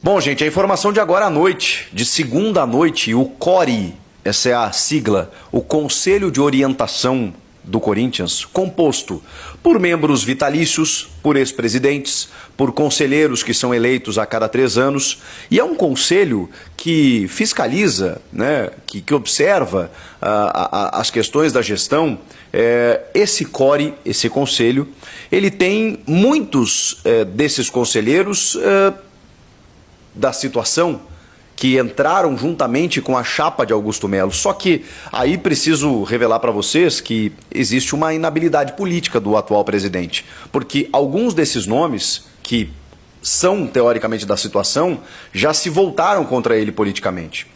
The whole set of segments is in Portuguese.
Bom, gente, a informação de agora à noite, de segunda à noite, o CORE, essa é a sigla, o Conselho de Orientação do Corinthians, composto por membros vitalícios, por ex-presidentes, por conselheiros que são eleitos a cada 3 anos, e é um conselho que fiscaliza, né, que observa as questões da gestão. Esse CORE, esse conselho, ele tem muitos desses conselheiros da situação que entraram juntamente com a chapa de Augusto Melo. Só que aí preciso revelar para vocês que existe uma inabilidade política do atual presidente, porque alguns desses nomes que são teoricamente da situação já se voltaram contra ele politicamente.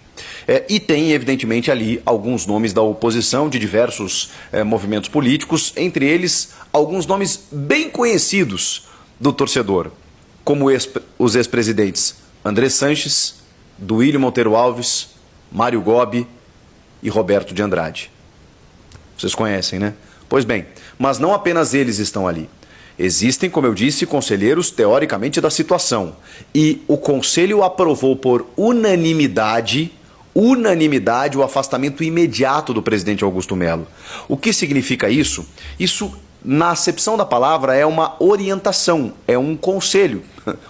E tem, evidentemente, ali alguns nomes da oposição de diversos movimentos políticos, entre eles alguns nomes bem conhecidos do torcedor, como os ex-presidentes André Sanches, Duílio Monteiro Alves, Mário Gobi e Roberto de Andrade. Vocês conhecem, né? Pois bem, mas não apenas eles estão ali. Existem, como eu disse, conselheiros teoricamente da situação. E o conselho aprovou por unanimidade o afastamento imediato do presidente Augusto Melo. O que significa isso? Isso, na acepção da palavra, é uma orientação, é um conselho.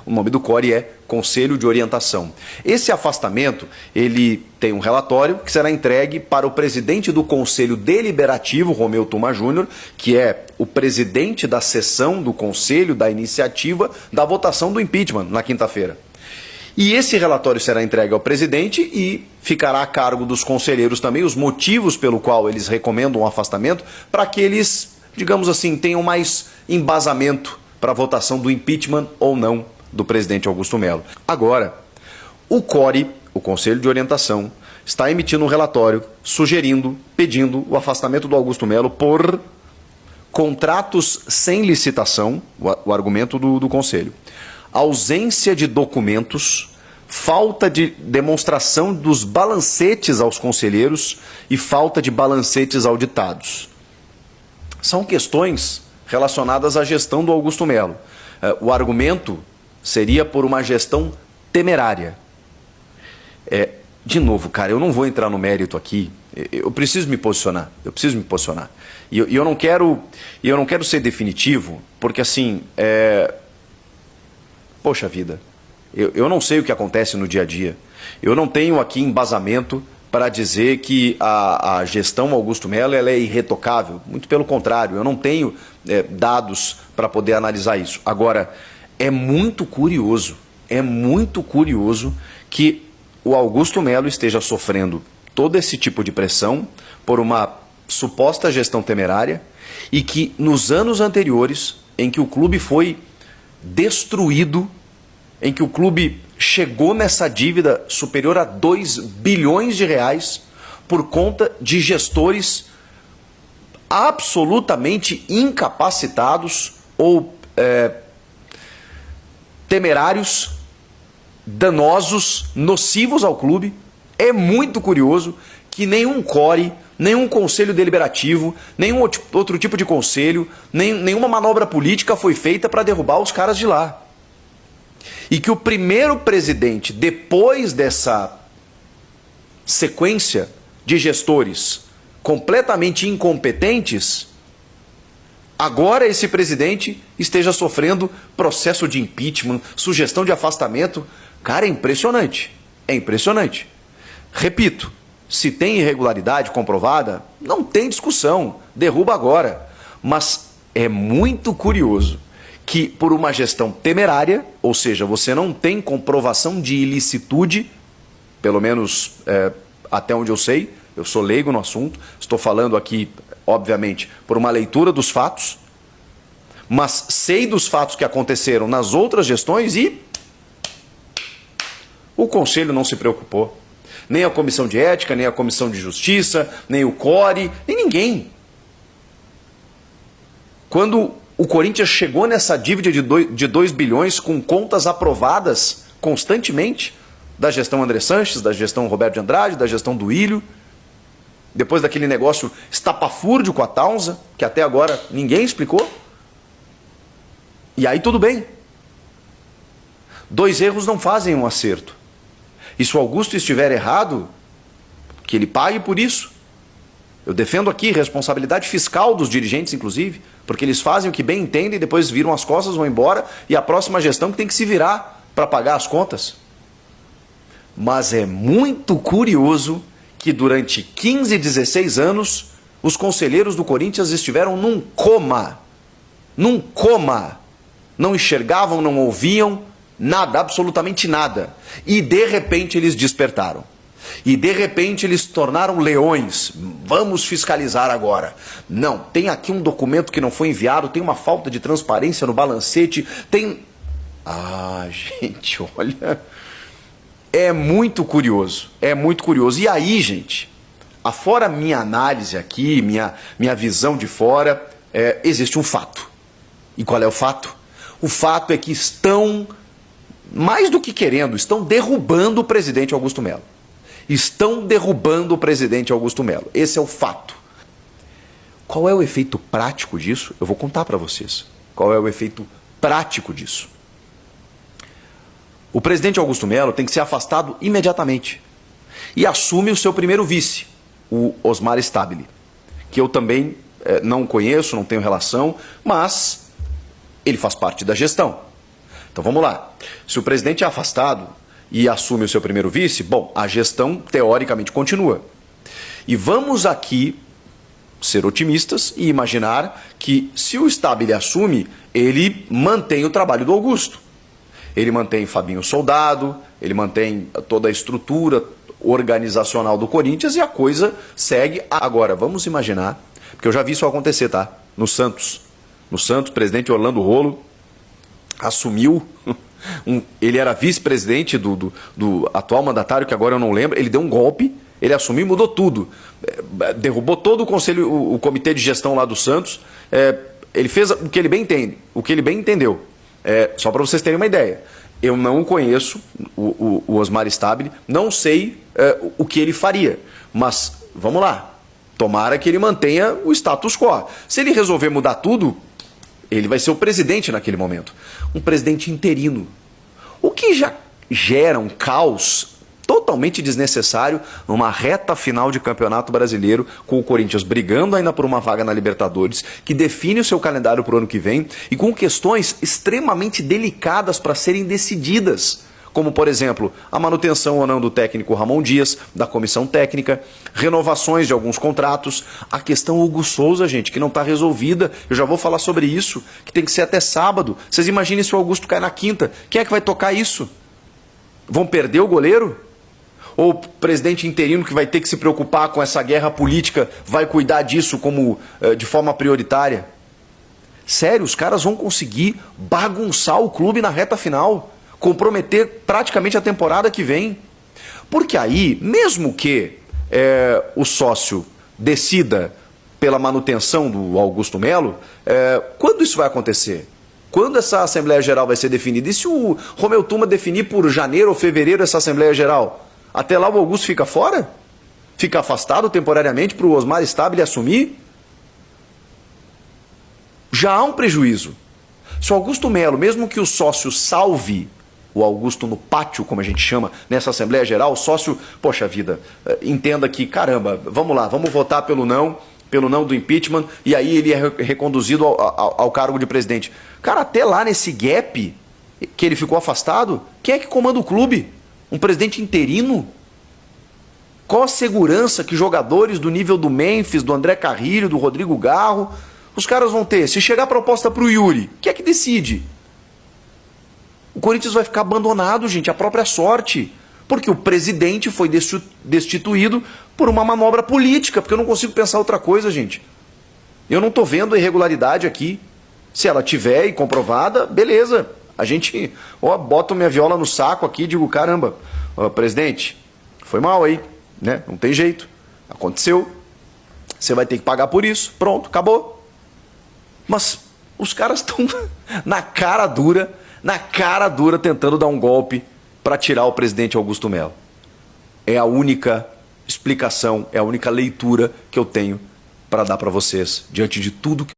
O nome do CORE é Conselho de Orientação. Esse afastamento, ele tem um relatório que será entregue para o presidente do Conselho Deliberativo, Romeu Tuma Júnior, que é o presidente da sessão do Conselho, da iniciativa, da votação do impeachment na quinta-feira. E esse relatório será entregue ao presidente e ficará a cargo dos conselheiros também os motivos pelo qual eles recomendam o afastamento, para que eles, digamos assim, tenham mais embasamento para a votação do impeachment ou não do presidente Augusto Melo. Agora, o CORE, o Conselho de Orientação, está emitindo um relatório sugerindo, pedindo o afastamento do Augusto Melo por contratos sem licitação, o argumento do Conselho, ausência de documentos, falta de demonstração dos balancetes aos conselheiros e falta de balancetes auditados. São questões relacionadas à gestão do Augusto Melo. O argumento seria por uma gestão temerária. De novo, cara, eu não vou entrar no mérito aqui. Eu preciso me posicionar. E eu não quero ser definitivo, porque assim, poxa vida, eu não sei o que acontece no dia a dia. Eu não tenho aqui embasamento para dizer que a gestão Augusto Melo ela é irretocável. Muito pelo contrário, eu não tenho dados para poder analisar isso. Agora, é muito curioso que o Augusto Melo esteja sofrendo todo esse tipo de pressão por uma suposta gestão temerária e que nos anos anteriores, em que o clube foi destruído, em que o clube chegou nessa dívida superior a 2 bilhões de reais por conta de gestores absolutamente incapacitados ou temerários, danosos, nocivos ao clube. É muito curioso que nenhum CORE, nenhum conselho deliberativo, nenhum outro tipo de conselho, nenhuma manobra política foi feita para derrubar os caras de lá. E que o primeiro presidente, depois dessa sequência de gestores completamente incompetentes, agora esse presidente esteja sofrendo processo de impeachment, sugestão de afastamento. Cara, é impressionante. É impressionante. Repito, se tem irregularidade comprovada, não tem discussão, derruba agora. Mas é muito curioso que por uma gestão temerária, ou seja, você não tem comprovação de ilicitude, pelo menos até onde eu sei, eu sou leigo no assunto, estou falando aqui, obviamente, por uma leitura dos fatos, mas sei dos fatos que aconteceram nas outras gestões e o Conselho não se preocupou. Nem a Comissão de Ética, nem a Comissão de Justiça, nem o CORE, nem ninguém. Quando o Corinthians chegou nessa dívida de 2 bilhões com contas aprovadas constantemente, da gestão André Sanches, da gestão Roberto de Andrade, da gestão Duílio, depois daquele negócio estapafúrdio com a Taunza, que até agora ninguém explicou. E aí tudo bem. 2 erros não fazem um acerto. E se o Augusto estiver errado, que ele pague por isso. Eu defendo aqui responsabilidade fiscal dos dirigentes, inclusive, porque eles fazem o que bem entendem, depois viram as costas, vão embora, e a próxima gestão que tem que se virar para pagar as contas. Mas é muito curioso que durante 15, 16 anos, os conselheiros do Corinthians estiveram num coma. Num coma. Não enxergavam, não ouviam, nada, absolutamente nada. E de repente eles despertaram. E de repente eles se tornaram leões. Vamos fiscalizar agora. Não, tem aqui um documento que não foi enviado, tem uma falta de transparência no balancete, tem... Ah, gente, olha... É muito curioso, é muito curioso. E aí, gente, afora minha análise aqui, minha visão de fora, existe um fato. E qual é o fato? O fato é que estão, mais do que querendo, estão derrubando o presidente Augusto Melo. Estão derrubando o presidente Augusto Melo. Esse é o fato. Qual é o efeito prático disso? Eu vou contar para vocês. Qual é o efeito prático disso? O presidente Augusto Melo tem que ser afastado imediatamente. E assume o seu primeiro vice, o Osmar Stabile, que eu também não conheço, não tenho relação, mas ele faz parte da gestão. Então vamos lá. Se o presidente é afastado e assume o seu primeiro vice, bom, a gestão teoricamente continua. E vamos aqui ser otimistas e imaginar que se o Stabile assume, ele mantém o trabalho do Augusto. Ele mantém Fabinho Soldado, ele mantém toda a estrutura organizacional do Corinthians e a coisa segue. Agora, vamos imaginar, porque eu já vi isso acontecer, tá? No Santos. No Santos, o presidente Orlando Rolo assumiu, ele era vice-presidente do atual mandatário, que agora eu não lembro, ele deu um golpe, ele assumiu e mudou tudo. Derrubou todo o conselho, o comitê de gestão lá do Santos, ele fez o que ele bem entende, o que ele bem entendeu. Só para vocês terem uma ideia, eu não conheço o Osmar Stabile, não sei o que ele faria, mas vamos lá, tomara que ele mantenha o status quo. Se ele resolver mudar tudo, ele vai ser o presidente naquele momento, um presidente interino, o que já gera um caos totalmente desnecessário numa reta final de Campeonato Brasileiro, com o Corinthians brigando ainda por uma vaga na Libertadores, que define o seu calendário para o ano que vem, e com questões extremamente delicadas para serem decididas, como, por exemplo, a manutenção ou não do técnico Ramon Dias, da comissão técnica, renovações de alguns contratos, a questão Hugo Souza, gente, que não está resolvida, eu já vou falar sobre isso, que tem que ser até sábado. Vocês imaginem se o Augusto cai na quinta, quem é que vai tocar isso? Vão perder o goleiro? Ou o presidente interino, que vai ter que se preocupar com essa guerra política, vai cuidar disso como de forma prioritária? Sério, os caras vão conseguir bagunçar o clube na reta final, comprometer praticamente a temporada que vem. Porque aí, mesmo que o sócio decida pela manutenção do Augusto Melo, quando isso vai acontecer? Quando essa Assembleia Geral vai ser definida? E se o Romeu Tuma definir por janeiro ou fevereiro essa Assembleia Geral? Até lá o Augusto fica fora? Fica afastado temporariamente para o Osmar Stabile assumir? Já há um prejuízo. Se o Augusto Melo, mesmo que o sócio salve o Augusto no pátio, como a gente chama, nessa Assembleia Geral, o sócio, poxa vida, entenda que, caramba, vamos lá, vamos votar pelo não do impeachment, e aí ele é reconduzido ao cargo de presidente. Cara, até lá nesse gap que ele ficou afastado, quem é que comanda o clube? Um presidente interino? Qual a segurança que jogadores do nível do Memphis, do André Carrilho, do Rodrigo Garro, os caras vão ter? Se chegar a proposta para o Yuri, quem é que decide? O Corinthians vai ficar abandonado, gente, à própria sorte. Porque o presidente foi destituído por uma manobra política, porque eu não consigo pensar outra coisa, gente. Eu não estou vendo a irregularidade aqui. Se ela tiver e comprovada, beleza. A gente, bota minha viola no saco aqui e digo, caramba, presidente, foi mal aí, né? Não tem jeito. Aconteceu. Você vai ter que pagar por isso. Pronto, acabou. Mas os caras estão na cara dura, tentando dar um golpe para tirar o presidente Augusto Melo. É a única explicação, é a única leitura que eu tenho para dar para vocês diante de tudo que